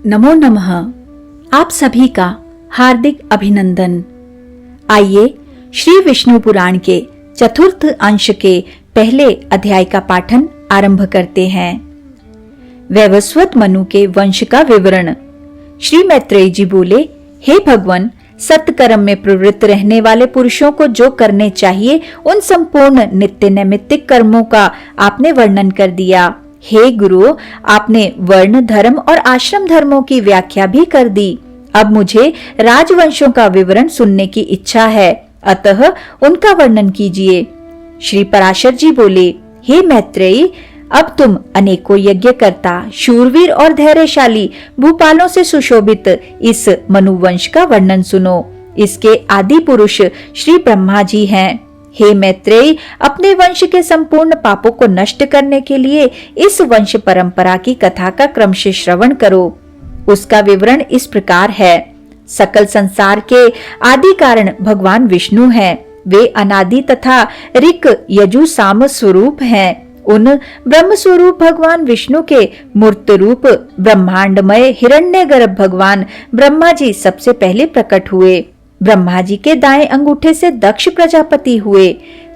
नमो नमः। आप सभी का हार्दिक अभिनंदन। आइए श्री विष्णु पुराण के चतुर्थ अंश के पहले अध्याय का पाठन आरंभ करते हैं। वैवस्वत मनु के वंश का विवरण। श्री मैत्रेय जी बोले, हे भगवान, सत्कर्म में प्रवृत्त रहने वाले पुरुषों को जो करने चाहिए उन संपूर्ण नित्य नैमित्तिक कर्मों का आपने वर्णन कर दिया। हे गुरु, आपने वर्ण धर्म और आश्रम धर्मों की व्याख्या भी कर दी। अब मुझे राजवंशों का विवरण सुनने की इच्छा है, अतः उनका वर्णन कीजिए। श्री पराशर जी बोले, हे मैत्रेयी, अब तुम अनेकों यज्ञकर्ता, शूरवीर और धैर्यशाली भूपालों से सुशोभित इस मनुवंश का वर्णन सुनो। इसके आदि पुरुष श्री ब्रह्मा जी हैं। हे मैत्रेयी, अपने वंश के संपूर्ण पापों को नष्ट करने के लिए इस वंश परंपरा की कथा का क्रमशः श्रवण करो। उसका विवरण इस प्रकार है। सकल संसार के आदि कारण भगवान विष्णु हैं। वे अनादि तथा ऋक यजु साम स्वरूप हैं। उन ब्रह्म स्वरूप भगवान विष्णु के मूर्त रूप ब्रह्मांडमय हिरण्यगर्भ भगवान ब्रह्मा जी सबसे पहले प्रकट हुए। ब्रह्मा जी के दाएं अंगूठे से दक्ष प्रजापति हुए,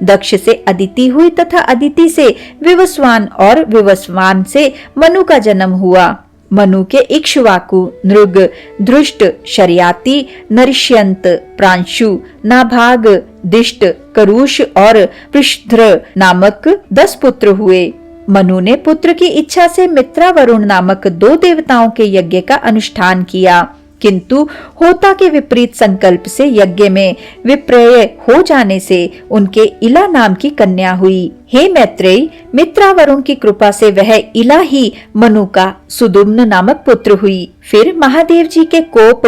दक्ष से अदिति हुई तथा अदिति से विवस्वान और विवस्वान से मनु का जन्म हुआ। मनु के इक्ष्वाकु, नृग, दृष्ट, शर्याति, नरिष्यंत, प्रांशु, नाभाग, दिष्ट, करुष और पृष्ध्र नामक 10 पुत्र हुए। मनु ने पुत्र की इच्छा से मित्रा वरुण नामक 2 देवताओं के यज्ञ का अनुष्ठान किया, किंतु होता के विपरीत संकल्प से यज्ञ में विपर्य हो जाने से उनके इला नाम की कन्या हुई। हे मैत्रेय, मित्रा वरुण की कृपा से वह इला ही मनु का सुदुम्न नामक पुत्र हुई। फिर महादेव जी के कोप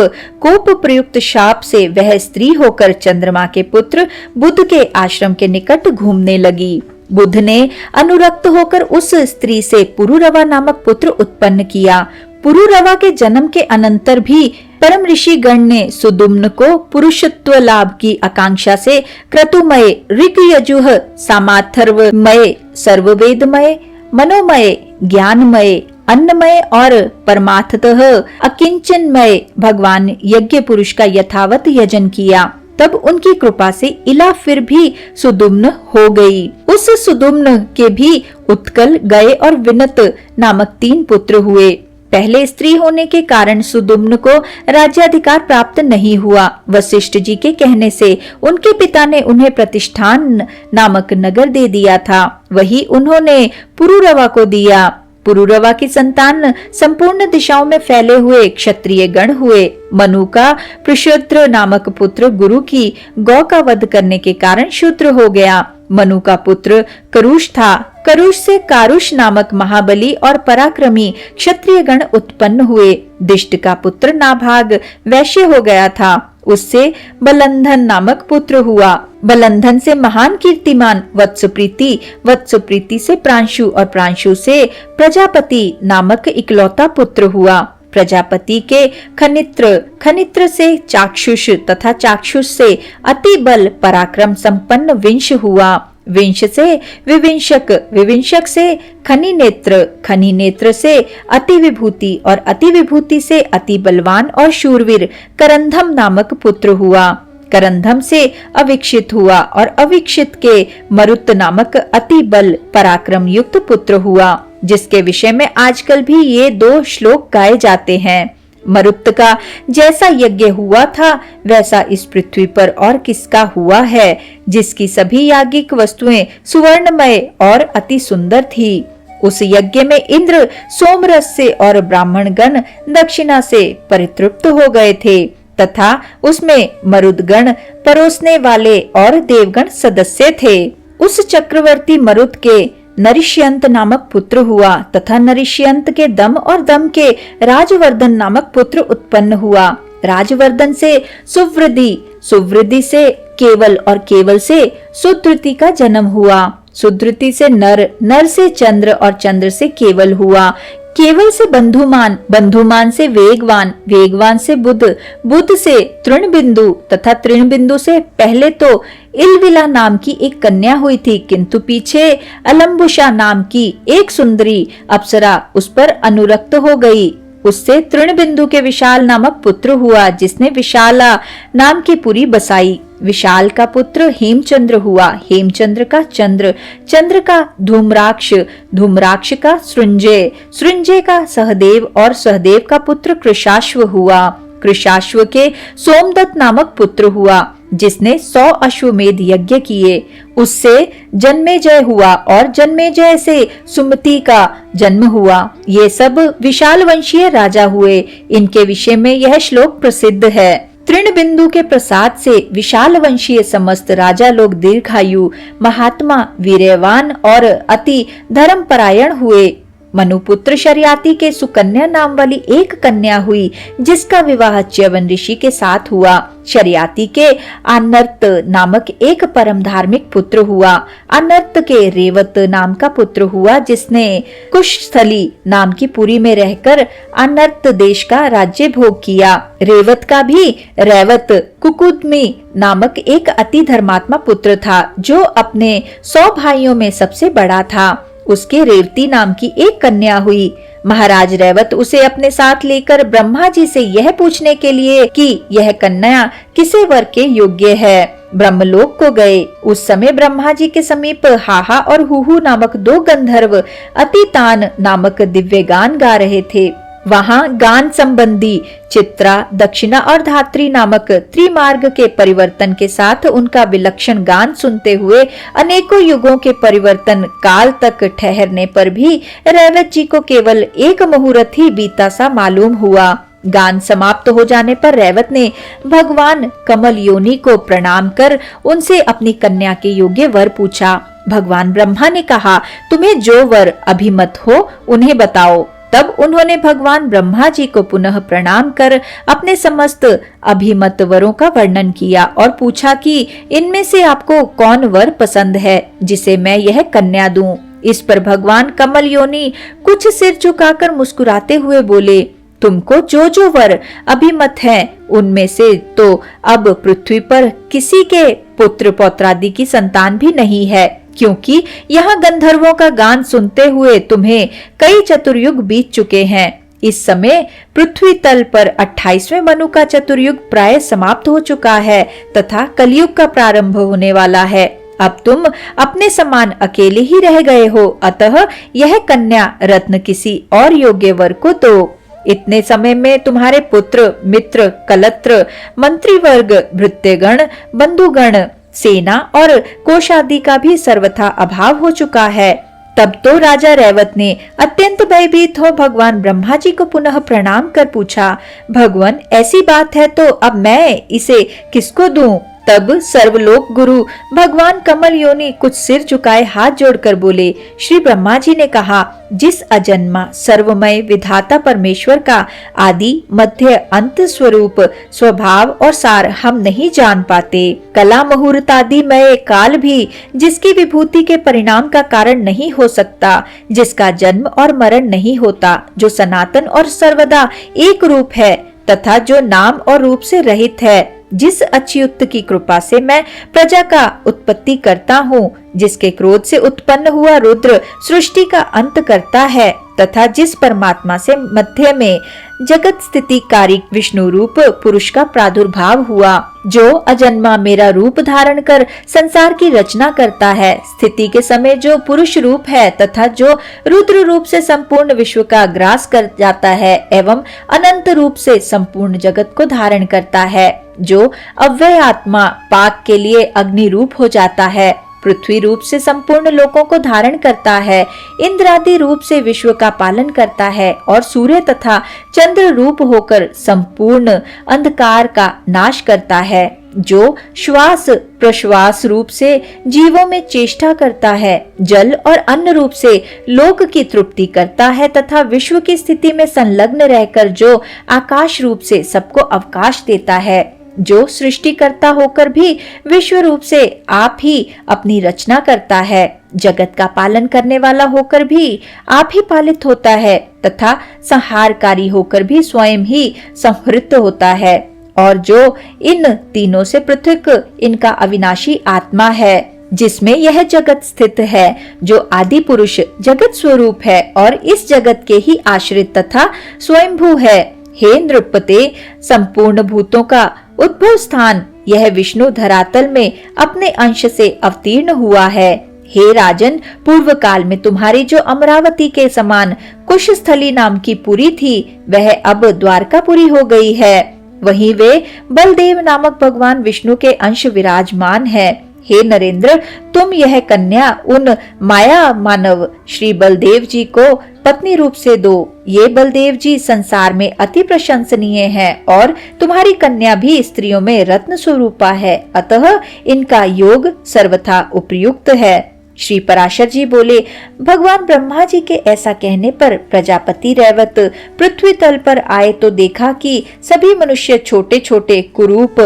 प्रयुक्त शाप से वह स्त्री होकर चंद्रमा के पुत्र बुध के आश्रम के निकट घूमने लगी। बुध ने अनुरक्त होकर उस स्त्री से पुरुरवा नामक पुत्र उत्पन्न किया। पुरुरवा के जन्म के अनंतर भी परम ऋषि गण ने सुदुम्न को पुरुषत्व लाभ की आकांक्षा से क्रतुमय, ऋग यजुः, सामाथर्वमय, सर्ववेदमय, मनोमय, ज्ञानमय, अन्नमय और परमार्थतः अकिंचनमय भगवान यज्ञ पुरुष का यथावत यजन किया। तब उनकी कृपा से इला फिर भी सुदुम्न हो गई। उस सुदुम्न के भी उत्कल, गय और विनत नामक 3 पुत्र हुए। पहले स्त्री होने के कारण सुदुम्न को राज्याधिकार प्राप्त नहीं हुआ। वशिष्ठ जी के कहने से उनके पिता ने उन्हें प्रतिष्ठान नामक नगर दे दिया था, वही उन्होंने पुरुरवा को दिया। पुरुरवा की संतान संपूर्ण दिशाओं में फैले हुए क्षत्रिय गण हुए। मनु का प्रशूद्र नामक पुत्र गुरु की गौ का वध करने के कारण शूद्र हो गया। मनु का पुत्र करुष था। करुष से कारुष नामक महाबली और पराक्रमी क्षत्रिय गण उत्पन्न हुए। दिष्ट का पुत्र नाभाग वैश्य हो गया था। उससे बलंधन नामक पुत्र हुआ। बलंधन से महान कीर्तिमान वत्सप्रीति, वत्सप्रीति से प्रांशु और प्रांशु से प्रजापति नामक इकलौता पुत्र हुआ। प्रजापति के खनित्र, खनित्र से चाक्षुष तथा चाक्षुष से अति बल पराक्रम संपन्न विंश हुआ। विंश से विविंशक, विविंशक से खनि नेत्र, खनि नेत्र से अति विभूति और अति विभूति से अति बलवान और शूरवीर करंधम नामक पुत्र हुआ। करंधम से अविक्षित हुआ और अविक्षित के मरुत नामक अति बल पराक्रम युक्त पुत्र हुआ, जिसके विषय में आजकल भी ये 2 श्लोक गाए जाते हैं। मरुत का जैसा यज्ञ हुआ था वैसा इस पृथ्वी पर और किसका हुआ है, जिसकी सभी याज्ञिक वस्तुएं सुवर्णमय और अति सुंदर थी। उस यज्ञ में इंद्र सोमरस से और ब्राह्मण गण दक्षिणा से परितृप्त हो गए थे तथा उसमें मरुदगण परोसने वाले और देवगण सदस्य थे। उस चक्रवर्ती मरुद के नरिष्यंत नामक पुत्र हुआ तथा नरिष्यंत के दम और दम के राजवर्धन नामक पुत्र उत्पन्न हुआ। राजवर्धन से सुवृद्धि, सुवृद्धि से केवल और केवल से सुधृति का जन्म हुआ। सुधृति से नर, नर से चंद्र और चंद्र से केवल हुआ। केवल से बंधुमान, बंधुमान से वेगवान, वेगवान से बुध, बुध से तृणबिंदु तथा तृणबिंदु से पहले तो इलविला नाम की एक कन्या हुई थी, किंतु पीछे अलम्बुषा नाम की एक सुंदरी अप्सरा उस पर अनुरक्त हो गई। उससे तृणबिंदु के विशाल नामक पुत्र हुआ, जिसने विशाला नाम की पुरी बसाई। विशाल का पुत्र हेमचंद्र हुआ, हेमचंद्र का चंद्र, चंद्र का धूम्राक्ष, धूम्राक्ष का सृंजय, सृंजय का सहदेव और सहदेव का पुत्र कृशाश्व हुआ। कृशाश्व के सोमदत्त नामक पुत्र हुआ, जिसने 100 अश्वमेध यज्ञ किए। उससे जन्मेजय हुआ और जन्मेजय से सुमति का जन्म हुआ। ये सब विशाल वंशीय राजा हुए। इनके विषय में यह श्लोक प्रसिद्ध है। तृणबिंदु के प्रसाद से विशाल वंशीय समस्त राजा लोग दीर्घायु, महात्मा, वीर्यवान और अति धर्मपरायण हुए। मनुपुत्र शर्याति के सुकन्या नाम वाली एक कन्या हुई, जिसका विवाह च्यवन ऋषि के साथ हुआ। शर्याति के अनर्त नामक एक परम धार्मिक पुत्र हुआ। अनर्त के रेवत नाम का पुत्र हुआ, जिसने कुशस्थली नाम की पुरी में रहकर अनर्त देश का राज्य भोग किया। रेवत का भी रैवत कुकुदमी नामक एक अति धर्मात्मा पुत्र था, जो अपने 100 भाइयों में सबसे बड़ा था। उसके रेवती नाम की एक कन्या हुई। महाराज रैवत उसे अपने साथ लेकर ब्रह्मा जी से यह पूछने के लिए कि यह कन्या किसे वर के योग्य है, ब्रह्मलोक को गए। उस समय ब्रह्मा जी के समीप हाहा और हुहु नामक 2 गंधर्व अतितान नामक दिव्य गान गा रहे थे। वहां गान संबंधी चित्रा, दक्षिणा और धात्री नामक त्रिमार्ग के परिवर्तन के साथ उनका विलक्षण गान सुनते हुए अनेकों युगों के परिवर्तन काल तक ठहरने पर भी रैवत जी को केवल एक मुहूर्त ही बीता सा मालूम हुआ। गान समाप्त हो जाने पर रैवत ने भगवान कमल योनि को प्रणाम कर उनसे अपनी कन्या के योग्य वर पूछा। भगवान ब्रह्मा ने कहा, तुम्हें जो वर अभिमत हो उन्हें बताओ। तब उन्होंने भगवान ब्रह्मा जी को पुनः प्रणाम कर अपने समस्त अभिमत वरों का वर्णन किया और पूछा कि इनमें से आपको कौन वर पसंद है, जिसे मैं यह कन्या दूं। इस पर भगवान कमल योनि कुछ सिर झुकाकर मुस्कुराते हुए बोले, तुमको जो जो वर अभिमत हैं, उनमें से तो अब पृथ्वी पर किसी के पुत्र पौत्रादि की संतान भी नहीं है, क्योंकि यहाँ गंधर्वों का गान सुनते हुए तुम्हें कई चतुर्युग बीत चुके हैं। इस समय पृथ्वी तल पर 28वें मनु का चतुर्युग प्राय समाप्त हो चुका है तथा कलयुग का प्रारंभ होने वाला है। अब तुम अपने समान अकेले ही रह गए हो, अतः यह कन्या रत्न किसी और योग्य वर को दो। इतने समय में तुम्हारे पुत्र, मित्र, कलत्र, मंत्रीवर्ग, भृत्यगण, बंधुगण, सेना और कोषादि का भी सर्वथा अभाव हो चुका है। तब तो राजा रैवत ने अत्यंत भयभीत हो भगवान ब्रह्मा जी को पुनः प्रणाम कर पूछा, भगवान ऐसी बात है तो अब मैं इसे किसको दूं? तब सर्वलोक गुरु भगवान कमल योनि कुछ सिर झुकाए हाथ जोड़कर बोले, श्री ब्रह्मा जी ने कहा, जिस अजन्मा सर्वमय विधाता परमेश्वर का आदि मध्य अंत स्वरूप स्वभाव और सार हम नहीं जान पाते, कला मुहूर्त आदि मय काल भी जिसकी विभूति के परिणाम का कारण नहीं हो सकता, जिसका जन्म और मरण नहीं होता, जो सनातन और सर्वदा एक रूप है तथा जो नाम और रूप से रहित है, जिस अच्युत की कृपा से मैं प्रजा का उत्पत्ति करता हूँ, जिसके क्रोध से उत्पन्न हुआ रुद्र सृष्टि का अंत करता है तथा जिस परमात्मा से मध्य में जगत स्थितिकारी विष्णु रूप पुरुष का प्रादुर्भाव हुआ, जो अजन्मा मेरा रूप धारण कर संसार की रचना करता है, स्थिति के समय जो पुरुष रूप है तथा जो रुद्र रूप से संपूर्ण विश्व का ग्रास कर जाता है एवं अनंत रूप से संपूर्ण जगत को धारण करता है, जो अव्यय आत्मा पाक के लिए अग्नि रूप हो जाता है, पृथ्वी रूप से संपूर्ण लोकों को धारण करता है, इंद्रादि रूप से विश्व का पालन करता है और सूर्य तथा चंद्र रूप होकर संपूर्ण अंधकार का नाश करता है, जो श्वास प्रश्वास रूप से जीवों में चेष्टा करता है, जल और अन्न रूप से लोक की तृप्ति करता है तथा विश्व की स्थिति में संलग्न रहकर जो आकाश रूप से सबको अवकाश देता है, जो सृष्टिकर्ता होकर भी विश्व रूप से आप ही अपनी रचना करता है, जगत का पालन करने वाला होकर भी आप ही पालित होता है तथा संहारकारी होकर भी स्वयं ही संहृत होता है, और जो इन तीनों से पृथक इनका अविनाशी आत्मा है, जिसमें यह जगत स्थित है, जो आदि पुरुष जगत स्वरूप है और इस जगत के ही आश्रित तथा स्वयंभू है। हे नृपते, संपूर्ण भूतों का उद्भव स्थान यह विष्णु धरातल में अपने अंश से अवतीर्ण हुआ है। हे राजन, पूर्व काल में तुम्हारी जो अमरावती के समान कुशस्थली नाम की पुरी थी, वह अब द्वारकापुरी हो गई है। वहीं वे बलदेव नामक भगवान विष्णु के अंश विराजमान है। हे नरेंद्र, तुम यह कन्या उन माया मानव श्री बलदेव जी को पत्नी रूप से दो। ये बलदेव जी संसार में अति प्रशंसनीय हैं और तुम्हारी कन्या भी स्त्रियों में रत्न स्वरूपा है, अतः इनका योग सर्वथा उपयुक्त है। श्री पराशर जी बोले, भगवान ब्रह्मा जी के ऐसा कहने पर प्रजापति रैवत पृथ्वी तल पर आए तो देखा कि सभी मनुष्य छोटे छोटे कुरूप,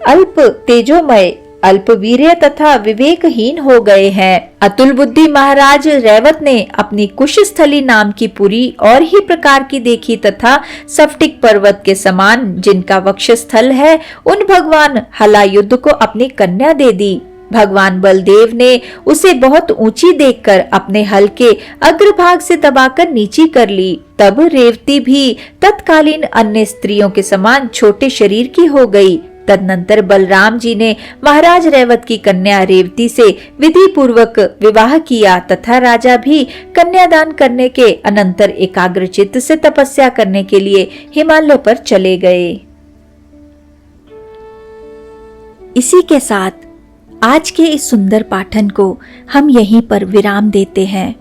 अल्प तेजोमय, अल्प वीर्य तथा विवेकहीन हो गए हैं। अतुल बुद्धि महाराज रैवत ने अपनी कुशस्थली नाम की पुरी और ही प्रकार की देखी तथा सफ्टिक पर्वत के समान जिनका वक्षस्थल है, उन भगवान हलायुद्ध को अपनी कन्या दे दी। भगवान बलदेव ने उसे बहुत ऊंची देखकर अपने हल के अग्रभाग से दबाकर नीची कर ली। तब रेवती भी तत्कालीन अन्य स्त्रियों के समान छोटे शरीर की हो गई। तदनंतर बलराम जी ने महाराज रैवत की कन्या रेवती से विधि पूर्वक विवाह किया तथा राजा भी कन्यादान करने के अनंतर एकाग्रचित्त से तपस्या करने के लिए हिमालय पर चले गए। इसी के साथ आज के इस सुंदर पाठन को हम यहीं पर विराम देते हैं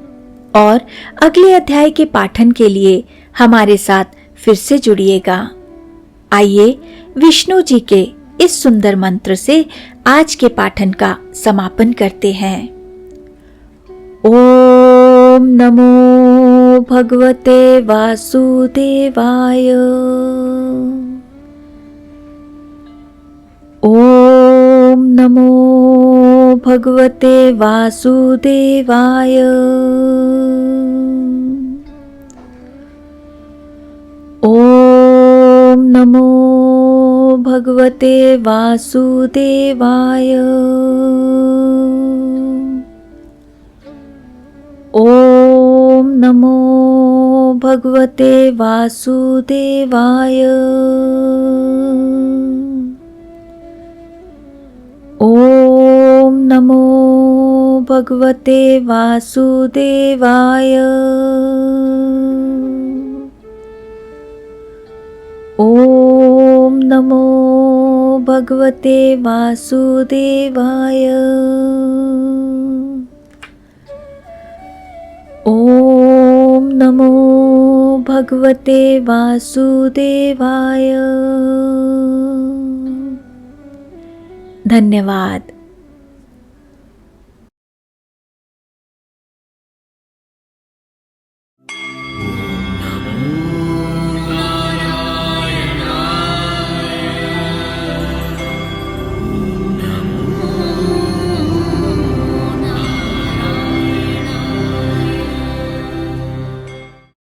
और अगले अध्याय के पाठन के लिए हमारे साथ फिर से जुड़िएगा। आइए विष्णु जी के इस सुंदर मंत्र से आज के पाठन का समापन करते हैं। ओम नमो भगवते वासुदेवाय। ओम नमो भगवते वासुदेवाय। ओम नमो भगवते वासुदेवाय। ओम नमो भगवते वासुदेवाय। ओम नमो भगवते वासुदेवाय। ओम नमो भगवते वासुदेवाय। ओम नमो भगवते वासुदेवाय। धन्यवाद।